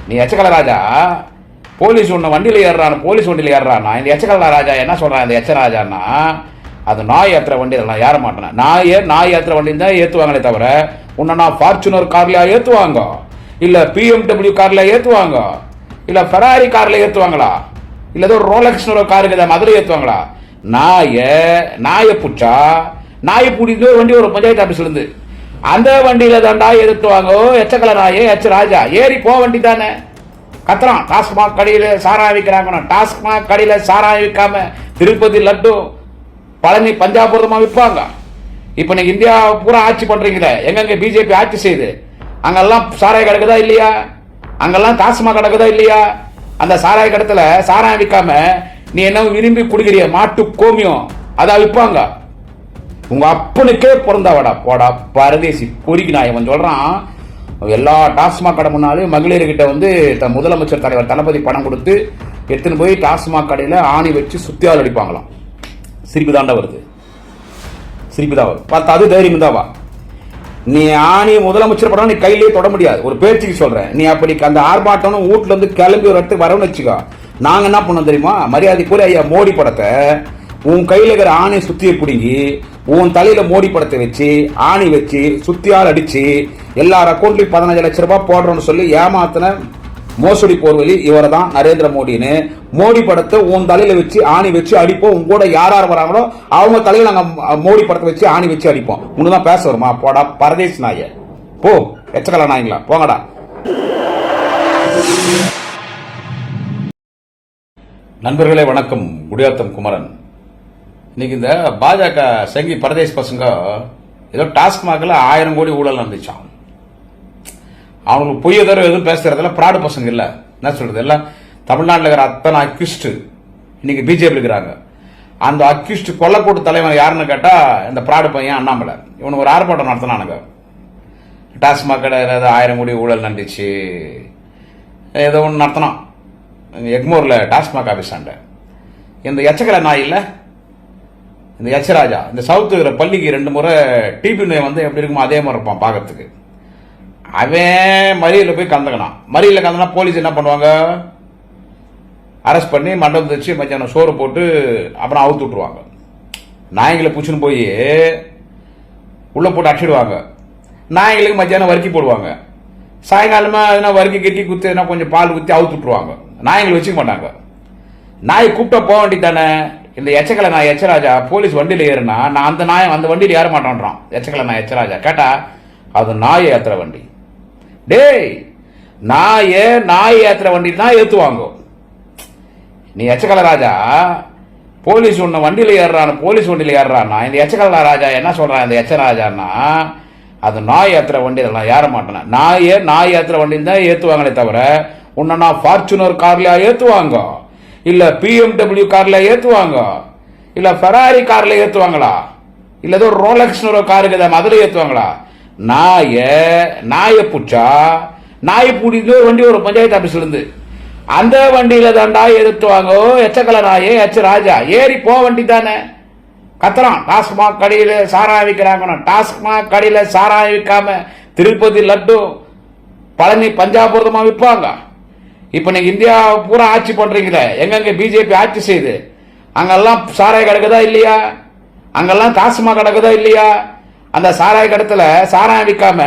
நீ எச்சக்கல ராஜா போலீஸ் ஒன்று வண்டியில் ஏறுறான், போலீஸ் வண்டியில் ஏறுறான்னா இந்த எச்சக்கல ராஜா என்ன சொல்றான்? இந்த எச்ச ராஜான்னா அது நாய் ஏற்றுற வண்டி, அதெல்லாம் ஏற மாட்டேன். நாய் ஏற்றுற வண்டி தான் ஏற்றுவாங்களே தவிர உன்னை நான் ஃபார்ச்சுனர் கார்ல ஏற்றுவாங்க, இல்லை BMW கார்ல ஏற்றுவாங்க, இல்லை ஃபெராரி கார்ல ஏற்றுவாங்களா, இல்லை ஏதோ ரோலக்ஸ் காருக்கு மதுரை ஏற்றுவாங்களா? நாயை புடிச்சா நாயை பிடிக்கிட்டு ஒரு வண்டி ஒரு பஞ்சாயத்து ஆஃபீஸ்ல இருந்து அந்த வண்டியில தாண்டா எடுத்துவாங்க. எச்சக்கல நாயே எச்ச ராஜா ஏறி போ வண்டி தானே கத்துறான். டாஸ்மாக் கடையில் சாராயம் விற்கிறாங்க, டாஸ்மாக் கடையில் சாராயம் விற்காம திருப்பதி லட்டு பழனி பஞ்சாபுரமா விற்பாங்க. இப்ப நீங்க இந்தியா பூரா ஆட்சி பண்றீங்களே, எங்க பிஜேபி ஆட்சி செய்யுது, அங்கெல்லாம் சாராய கிடக்குதா இல்லையா? அங்கெல்லாம் டாஸ்மாக் கிடக்குதா இல்லையா? அந்த சாராய கடத்துல சாராயம் விற்காம நீ என்ன விரும்பி குடிக்கிறிய மாட்டு கோமியம் அதான் விற்பாங்க. உங்க அப்பனுக்கே பிறந்தாவடா போடா பரதேசி பொறிக்கு நாயவன் சொல்றான். எல்லா டாஸ்மாக் கடை முன்னாலும் மகளிர்கிட்ட வந்து முதலமைச்சர் தலைவர் தளபதி பணம் கொடுத்து எடுத்துன்னு போய் டாஸ்மாக் கடையில ஆணி வச்சு சுத்தியால் அடிப்பாங்களாம். சிரிப்பு தாண்டா வருது, சிரிப்பு தான் வரும். பார்த்தா அது தைரியம் தாவா? நீ ஆணி முதலமைச்சர் படம் நீ கையிலேயே தொட முடியாது. ஒரு பேச்சுக்கு சொல்றேன். நீ அப்படி அந்த ஆர்ப்பாட்டம் வீட்டுல இருந்து கிளம்பி ஒரு இடத்துக்கு வரணும்னு வச்சுக்கோ, நாங்க என்ன பண்ணோம் தெரியுமா? மரியாதைக்குரிய ஐயா மோடி படத்தை உன் கையில இருக்கிற ஆணை சுத்தியை பிடுங்கி உன் தலையில மோடி படத்தை வச்சு ஆணி வச்சு சுத்தியால் அடிச்சு எல்லார் அக்கௌண்ட்லயும் 15 லட்சம் ரூபாய் போடுறோம்னு சொல்லி ஏமாத்தின மோசடி போர்வெளி இவரை தான் நரேந்திர மோடின்னு. மோடி படத்தை உன் தலையில வச்சு ஆணி வச்சு அடிப்போம். உங்க கூட யார் யார் வராங்களோ அவங்க தலையில நாங்க மோடி படத்தை வச்சு ஆணி வச்சு அடிப்போம். உன்னதான் பேச வருமா? போடா பரதேசி நாய போ, எச்சக்கல நாய்ங்களா போங்கடா. நண்பர்களே வணக்கம், குடியாத்தம் குமரன். இன்னைக்கு இந்த பாஜக சங்கி பரதேசி பசங்க ஏதோ டாஸ்மாக்ல 1000 கோடி ஊழல் நடந்துச்சான். அவங்களுக்கு பொய்ய தவிர எதுவும் பேசுறதுல பிராடு பசங்க இல்ல. என்ன சொல்றது, எல்லாம் தமிழ்நாட்டில் இருக்கிற அத்தனை அக்யூஸ்ட் இன்னைக்கு பிஜேபி இருக்கிறாங்க. அந்த அக்யூஸ்ட் கொல்லக்கூட்டு தலைவன் யாருன்னு கேட்டா இந்த பிராடு பையன் அண்ணாமலை. இவனுக்கு ஒரு ஆர்ப்பாட்டம் நடத்தினானுங்க. டாஸ்மாக் கடை ஏதாவது 1000 கோடி ஊழல் நடந்துச்சு ஏதோ ஒன்று நடத்தினான் எக்மோர்ல டாஸ்மாக் ஆபீஸ் ஆண்ட. இந்த எச்சக்கலை நாய் இல்ல, இந்த எச்சராஜா, இந்த சவுத் இருக்கிற பள்ளிக்கு 2 முறை டிபி நோய் வந்து எப்படி இருக்குமோ அதே மாதிரி இருப்பான் பார்க்கறதுக்கு. அவன் மறியல போய் கலந்துக்கணும். மறியல கலந்துனா போலீஸ் என்ன பண்ணுவாங்க? அரெஸ்ட் பண்ணி மண்டபம் வச்சு மத்தியானம் சோறு போட்டு அப்புறம் அவுத்து விட்டுருவாங்க. நாய்களை பூச்சின்னு போய் உள்ள போட்டு அடிச்சிடுவாங்க. நாய்களுக்கு மத்தியானம் வறுக்கி போடுவாங்க. சாயங்காலமா எதுனா வறுக்கி கிறுக்கி குத்து எதுனா கொஞ்சம் பால் ஊற்றி அவுத்து விட்டுருவாங்க. நாய்களை வச்சுக்க மாட்டாங்க. நாய் கூப்பிட்டா போக வேண்டி தானே. இந்த எச்சக்கலை நாய் எச்சராஜா போலீஸ் வண்டியில் ஏறுனா நான் அந்த வண்டியில் ஏற மாட்டேன்றான். எச்சக்கலை நாய் எச்சராஜா கேட்டா அது நாயை ஏத்துற வண்டி. டேய், நாய் ஏத்துற வண்டி தான் ஏத்துவாங்க. நீ எச்சக்கல ராஜா போலீஸ் ஒன்று வண்டியில் ஏறுறான், போலீஸ் வண்டியில் ஏறுறான்னா இந்த எச்சக்கல ராஜா என்ன சொல்றான்? இந்த எச்ச ராஜான்னா அது நாய் ஏத்துற வண்டி, அதெல்லாம் ஏற மாட்டேன். நாய் ஏத்துற வண்டி தான் ஏத்துவாங்களே தவிர உன்னை நான் ஃபார்ச்சுனர் கார்ல ஏத்துவாங்க, இல்ல BMW கார்ல ஏத்துவாங்க, இல்ல ஃபெராரி கார்ல ஏத்துவாங்களா, இல்ல ஏதோ ரோலக்ஸ் காருக்கு மதுரை ஏத்துவாங்களா? நாயை புடிச்சா நாயை பிடிக்கிட்டு ஒரு வண்டி ஒரு பஞ்சாயத்து ஆஃபீஸ்ல இருந்து அந்த வண்டியில தாண்டா எடுத்துவாங்க. எச்சக்கல நாயே எச்ச ராஜா ஏறி போ வண்டி தானே கத்துறான். டாஸ்மாக் கடையில சாராயம் விற்கிறாங்க, டாஸ்மாக் கடையில சாராயம் விற்காம திருப்பதி லட்டு பழனி பஞ்சாபுரமா விற்பாங்க. இப்ப நீங்க இந்தியா பூரா ஆட்சி பண்றீங்களே, எங்க பிஜேபி ஆட்சி செய்யுது, அங்கெல்லாம் சாராய கிடக்குதா இல்லையா? அங்கெல்லாம் டாஸ்மாக் கிடக்குதா இல்லையா? அந்த சாராய கடத்துல சாராயம் விற்காம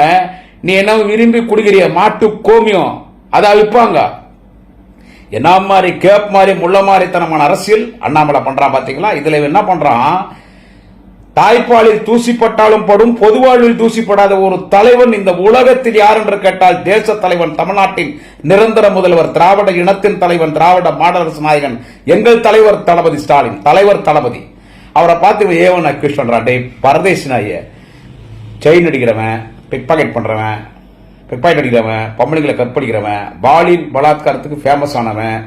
நீ என்ன விரும்பி குடிக்கிறிய மாட்டு கோமியம் அதான் விற்பாங்க. என்ன மாதிரி கேப் மாதிரி முள்ள மாதிரித்தனமான அரசியல் அண்ணாமலை பண்றான் பாத்தீங்களா? இதுல என்ன பண்றான்? தாய்ப்பாலில் தூசிப்பட்டாலும் படும், பொதுவாழ்வில் தூசிப்படாத ஒரு தலைவன் இந்த உலகத்தில் யார் என்று கேட்டால் தேச தலைவன், தமிழ்நாட்டின் நிரந்தர முதல்வர், திராவிட இனத்தின் தலைவன், திராவிட மாடரசு நாயகன், எங்கள் தலைவர் தளபதி ஸ்டாலின். தலைவர் தளபதி அவரை பார்த்து ஏவன் அக்யூஸ் பண்றான். பரதேசி நாய செயின் அடிக்கிறவன், பிக் பாக்கெட் பண்றவன், பிக் பாக்கெட் அடிக்கிறவன், பொம்பளைங்களை கற்பழிக்கிறவன், பாலியல் பலாத்காரத்துக்கு ஃபேமஸ் ஆனவன்,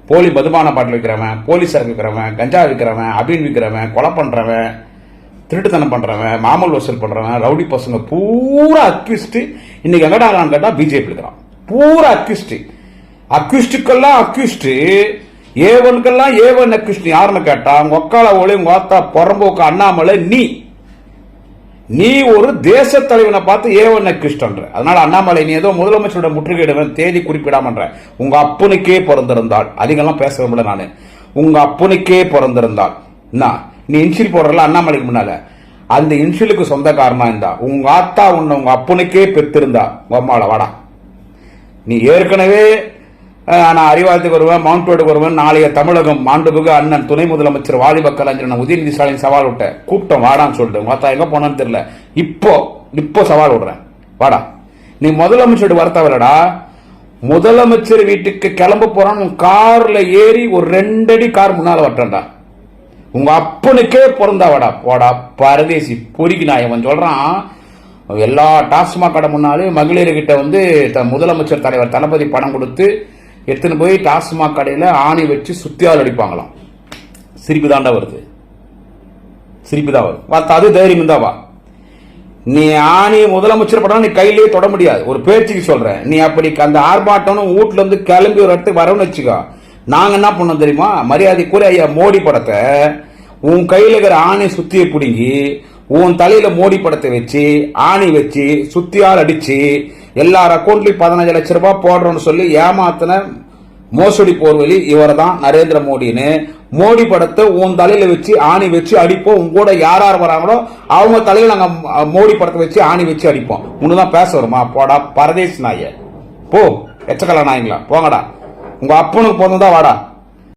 போலி மதுபான பாட்டில் விற்கிறவன், போலீஸ் சரக்கு விற்கிறவன், கஞ்சா விற்கிறவன், அபீன் விற்கிறவன், கொலை பண்றவன், திருட்டுத்தனம் பண்றவன், மாமூல் வசூல் பண்றவன், ரவுடி பசங்க பூரா அக்யூஸ்ட். இன்னைக்கு எங்கடா கேட்டா பிஜேபி இருக்கிறான். பூரா அக்யூஸ்ட். அக்யூஸ்டுக்கெல்லாம் அக்யூஸ்ட், ஏவனுக்கெல்லாம் ஏவன் அக்யூஸ்ட். யாருன்னு கேட்டா உங்க ஒக்கால ஒளி உங்க வாத்தா புறம்போக்கு அண்ணாமலை. நீ நீ ஒரு தேச தலைவனை பார்த்து ஏவன் கிருஷ்ணன்ற. அதனால அண்ணாமலை நீ ஏதோ முதலமைச்சரோட முற்றுகையிடுவேன் தேதி குறிப்பிடாமன்ற. உங்க அப்பனுக்கே பிறந்திருந்தால், அதிகம்லாம் பேச விரும்பல நானு, உங்க அப்பனுக்கே பிறந்திருந்தால் நீ இன்சில் போடுறல அண்ணாமலைக்கு முன்னால, அந்த இன்சிலுக்கு சொந்தக்காரனா இருந்தா உங்க ஆத்தா உன்னை உங்க அப்பனுக்கே பெற்றிருந்தா அம்மாவள வாடா. நீ ஏற்கனவே நான் அறிவாலயத்துக்கு வருவேன், மவுண்ட் ரோடுக்கு வருவேன், நாளைய தமிழகம் மாண்புமிகு அண்ணன் துணை முதலமைச்சர் வாலிப கலைஞர் உதயநிதி ஸ்டாலின் சவால் விட்ட கூப்பிட்டோம் வாடான்னு சொல்லிட்டு உங்க எங்க போனான்னு தெரியல. இப்போ சவால் விடுறேன் வாடா. நீ முதலமைச்சர் வரத்தவரடா, முதலமைச்சர் வீட்டுக்கு கிளம்ப போறான்னு கார்ல ஏறி ஒரு 2 அடி கார் முன்னால வரட்டா. உங்க அப்பனுக்கே பிறந்தா வாடா போடா பரதேசி பொறிக்கு நாயவன் சொல்றான். எல்லா டாஸ்மாக் கடை முன்னாலே மகளிர்கிட்ட முதலமைச்சர் தலைவர் தளபதி பணம் கொடுத்து எடுத்துன்னு போய் டாஸ்மாக் கடையில் ஆணி வச்சு சுத்தியால் அடிப்பாங்களாம். சிரிப்பு தாண்டா வருது, சிரிப்பு தான் வரும். அது தைரியம் தான் வா. நீ ஆணி முதலமைச்சர் படம் நீ கையிலேயே தொட முடியாது. ஒரு பேச்சுக்கு சொல்றேன், நீ அப்படி அந்த ஆர்ப்பாட்டம் வீட்டுல இருந்து கிளம்பி ஒரு இடத்துக்கு வரணும்னு வச்சுக்கோ, நாங்க என்ன பண்ணோம் தெரியுமா, மரியாதைக்குரிய ஐயா மோடி படத்தை உன் கையில இருக்கிற ஆணை சுத்தியை பிடுங்கி உன் தலையில மோடி படத்தை வச்சு ஆணி வச்சு சுத்தியால் அடிச்சு எல்லார் அக்கௌண்ட்லயும் 15 லட்சம் ரூபாய் போடுறோம்னு சொல்லி ஏமாத்தின மோசடி போர்வெளி இவர் தான் நரேந்திர மோடின்னு. மோடி படத்தை உன் தலையில வச்சு ஆணி வச்சு அடிப்போம். உங்க கூட யார் வராங்களோ அவங்க தலையில நாங்க மோடி படத்தை வச்சு ஆணி வச்சு அடிப்போம். உன்னதான் பேச வருமா போடா பரதேசி நாய, போ எச்சக்கல நாயங்களா போங்கடா. உங்க அப்பனுக்கு போனதா வாடா.